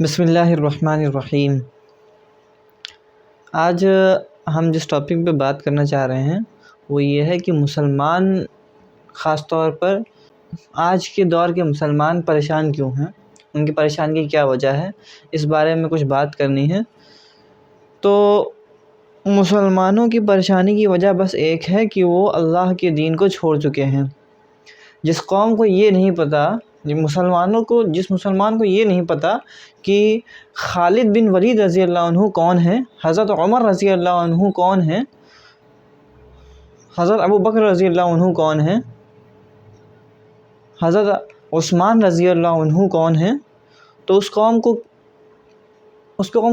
بسم اللہ الرحمن الرحیم۔ آج ہم جس ٹاپک پہ بات کرنا چاہ رہے ہیں وہ یہ ہے کہ مسلمان، خاص طور پر آج کے دور کے مسلمان پریشان کیوں ہیں، ان کی پریشانی کی کیا وجہ ہے، اس بارے میں کچھ بات کرنی ہے۔ تو مسلمانوں کی پریشانی کی وجہ بس ایک ہے کہ وہ اللہ کے دین کو چھوڑ چکے ہیں۔ جس قوم کو یہ نہیں پتہ، جس مسلمان کو یہ نہیں پتہ کہ خالد بن ولید رضی اللہ عنہ کون ہیں، حضرت عمر رضی اللہ عنہ کون ہیں، حضرت ابو بکر رضی اللہ عنہ کون ہیں، حضرت عثمان رضی اللہ عنہ کون ہیں، تو اس قوم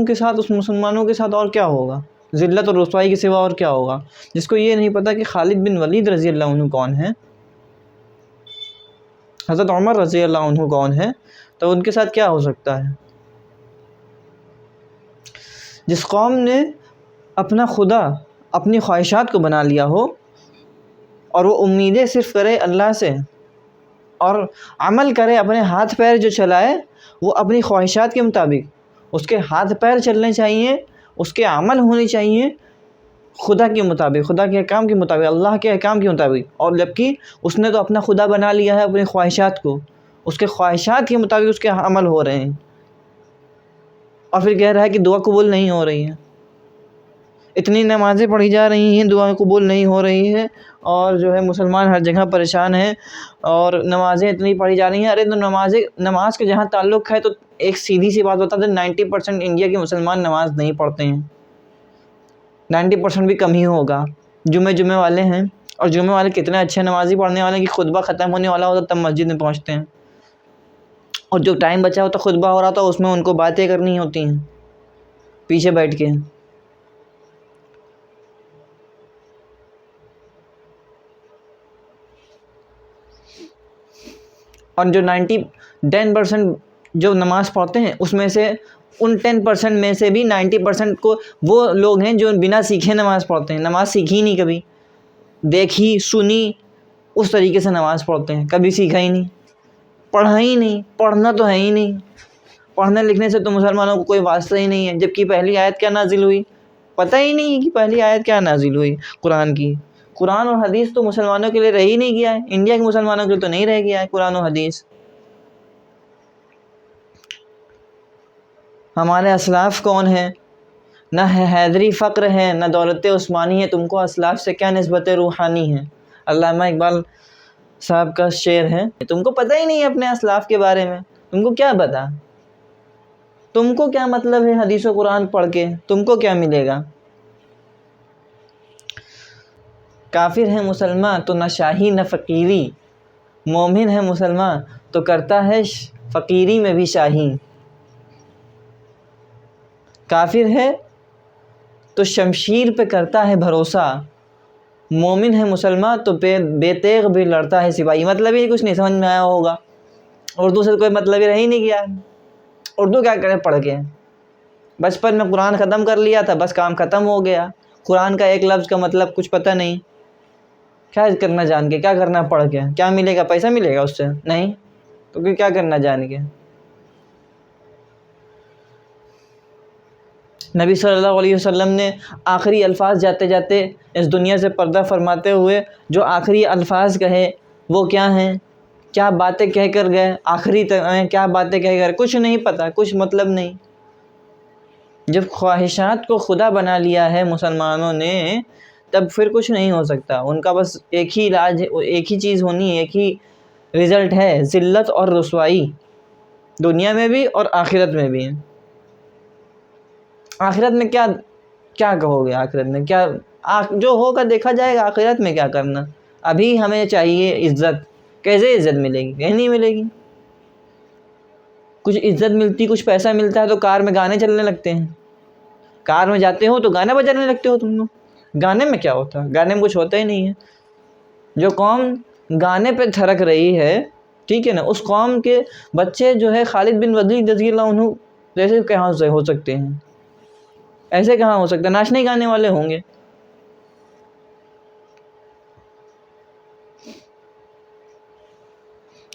کے ساتھ، اس مسلمانوں کے ساتھ اور کیا ہوگا، ذلت اور رسوائی کے سوا اور کیا ہوگا۔ جس کو یہ نہیں پتہ کہ خالد بن ولید رضی اللہ عنہ کون ہیں، حضرت عمر رضی اللہ عنہ کون ہیں، تو ان کے ساتھ کیا ہو سکتا ہے۔ جس قوم نے اپنا خدا اپنی خواہشات کو بنا لیا ہو اور وہ امیدیں صرف کرے اللہ سے اور عمل کرے، اپنے ہاتھ پیر جو چلائے وہ اپنی خواہشات کے مطابق، اس کے ہاتھ پیر چلنے چاہیے، اس کے عمل ہونے چاہیے خدا کے مطابق، خدا کے احکام کے مطابق، اللہ کے احکام کے مطابق، اور جبکہ اس نے تو اپنا خدا بنا لیا ہے اپنی خواہشات کو، اس کے خواہشات کے مطابق اس کے عمل ہو رہے ہیں، اور پھر کہہ رہا ہے کہ دعا قبول نہیں ہو رہی ہے۔ اتنی نمازیں پڑھی جا رہی ہیں، دعا قبول نہیں ہو رہی ہے، اور جو ہے مسلمان ہر جگہ پریشان ہیں، اور نمازیں اتنی پڑھی جا رہی ہیں۔ ارے تو نماز کے جہاں تعلق ہے تو ایک سیدھی سی بات بتا دیں، 90% انڈیا کے مسلمان نماز نہیں پڑھتے ہیں، 90% بھی کم ہی ہوگا۔ جمعے والے ہیں، اور جمعے والے کتنے اچھے نمازی پڑھنے والے ہیں کہ خطبہ ختم ہونے والا ہوتا تب مسجد میں پہنچتے ہیں، اور جو ٹائم بچا ہوتا خطبہ ہو رہا تھا اس میں ان کو باتیں کرنی ہوتی ہیں پیچھے بیٹھ کے۔ اور جو 10% جو نماز پڑھتے ہیں اس میں سے ان 10% میں سے بھی 90% کو وہ لوگ ہیں جو بنا سیکھے نماز پڑھتے ہیں، نماز سیکھی نہیں، کبھی دیکھی سنی اس طریقے سے نماز پڑھتے ہیں، کبھی سیکھا ہی نہیں، پڑھا ہی نہیں، پڑھنا تو ہے ہی نہیں، پڑھنے لکھنے سے تو مسلمانوں کو کوئی واسطہ ہی نہیں ہے۔ جبکہ پہلی آیت کیا نازل ہوئی، پتہ ہی نہیں ہے کہ پہلی آیت کیا نازل ہوئی قرآن کی۔ قرآن اور حدیث تو مسلمانوں کے لیے رہ ہی نہیں گیا ہے، انڈیا کے مسلمانوں کے لیے تو نہیں رہ گیا ہے قرآن و حدیث۔ ہمارے اسلاف کون ہیں؟ نہ حیدری فقر ہے، نہ دولت عثمانی ہے، تم کو اسلاف سے کیا نسبت روحانی ہے۔ علامہ اقبال صاحب کا شعر ہے، تم کو پتہ ہی نہیں ہے اپنے اسلاف کے بارے میں، تم کو کیا پتہ، تم کو کیا مطلب ہے حدیث و قرآن پڑھ کے، تم کو کیا ملے گا۔ کافر ہے مسلمان تو نہ شاہی نہ فقیری، مومن ہے مسلمان تو کرتا ہے فقیری میں بھی شاہی۔ کافر ہے تو شمشیر پہ کرتا ہے بھروسہ، مومن ہے مسلمان تو بے تیغ بھی لڑتا ہے سپاہی۔ مطلب ہی کچھ نہیں سمجھ میں آیا ہوگا، اردو سے کوئی مطلب ہی رہ ہی نہیں گیا، اردو کیا کرے پڑھ کے، بچپن میں قرآن ختم کر لیا تھا بس کام ختم ہو گیا، قرآن کا ایک لفظ کا مطلب کچھ پتہ نہیں، کیا کرنا جان کے، کیا کرنا پڑھ کے، کیا ملے گا، پیسہ ملے گا اس سے، نہیں تو کیا کرنا جان کے۔ نبی صلی اللہ علیہ وسلم نے آخری الفاظ جاتے جاتے اس دنیا سے پردہ فرماتے ہوئے جو آخری الفاظ کہے وہ کیا ہیں، کیا باتیں کہہ کر گئے، آخری کیا باتیں کہہ کر، کچھ نہیں پتہ، کچھ مطلب نہیں۔ جب خواہشات کو خدا بنا لیا ہے مسلمانوں نے تب پھر کچھ نہیں ہو سکتا، ان کا بس ایک ہی علاج، ایک ہی چیز ہونی ہے، ایک ہی رزلٹ ہے، ذلت اور رسوائی، دنیا میں بھی اور آخرت میں بھی۔ آخرت میں کیا کہو گے، آخرت میں کیا، جو ہوگا دیکھا جائے گا، آخرت میں کیا کرنا۔ ابھی ہمیں چاہیے عزت، کیسے عزت ملے گی، کہیں نہیں ملے گی۔ کچھ عزت ملتی، کچھ پیسہ ملتا ہے تو کار میں گانے چلنے لگتے ہیں، کار میں جاتے ہو تو گانا بجانے لگتے ہو تم لوگ، گانے میں کیا ہوتا ہے، گانے میں کچھ ہوتا ہی نہیں ہے۔ جو قوم گانے پہ تھرک رہی ہے، ٹھیک ہے نا، اس قوم کے بچے جو ہے خالد بن ولید رضی اللہ عنہ جیسے کہاں سے ہو سکتے ہیں، ایسے کہاں ہو سکتا ہے، ناچنے گانے والے ہوں گے۔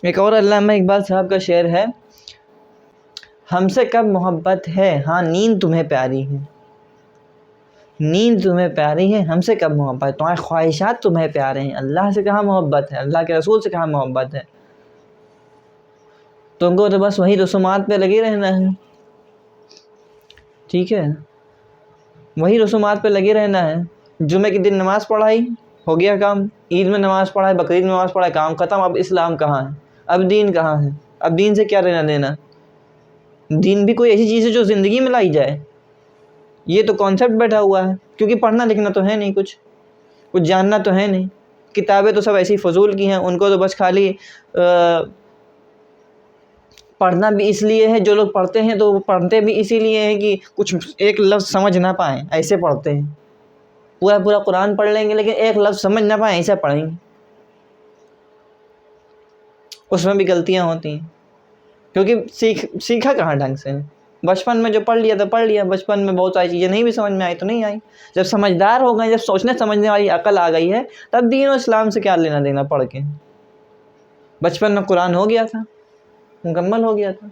ایک اور علامہ اقبال صاحب کا شعر ہے، ہم سے کب محبت ہے؟ ہاں نیند تمہیں پیاری ہے، نیند تمہیں پیاری ہے، ہم سے کب محبت ہے؟ تمہارے خواہشات تمہیں پیارے ہیں، اللہ سے کہاں محبت ہے؟ اللہ کے رسول سے کہاں محبت ہے؟ تم کو تو بس وہی رسومات پہ لگے رہنا ہے، ٹھیک ہے، وہی رسومات پہ لگے رہنا ہے۔ جمعے کے دن نماز پڑھائی، ہو گیا کام، عید میں نماز پڑھائی، بقرعید میں نماز پڑھائی، کام ختم۔ اب اسلام کہاں ہے؟ اب دین کہاں ہے؟ اب دین سے کیا لینا دینا؟ دین بھی کوئی ایسی چیز ہے جو زندگی میں لائی جائے؟ یہ تو کانسیپٹ بیٹھا ہوا ہے، کیونکہ پڑھنا لکھنا تو ہے نہیں، کچھ جاننا تو ہے نہیں، کتابیں تو سب ایسی فضول کی ہیں، ان کو تو بس خالی پڑھنا بھی اس لیے ہے، جو لوگ پڑھتے ہیں تو وہ پڑھتے بھی اسی لیے ہیں کہ کچھ ایک لفظ سمجھ نہ پائیں، ایسے پڑھتے ہیں۔ پورا قرآن پڑھ لیں گے لیکن ایک لفظ سمجھ نہ پائیں، ایسے پڑھیں گے، اس میں بھی غلطیاں ہوتی ہیں، کیونکہ سیکھا کہاں ڈھنگ سے؟ بچپن میں جو پڑھ لیا تو پڑھ لیا، بچپن میں بہت ساری چیزیں نہیں بھی سمجھ میں آئی تو نہیں آئی، جب سمجھدار ہو گئے، جب سوچنے سمجھنے والی عقل آ گئی ہے، تب دین و اسلام سے کیا لینا دینا پڑھ کے؟ بچپن میں قرآن ہو گیا تھا، مکمل ہو گیا تھا۔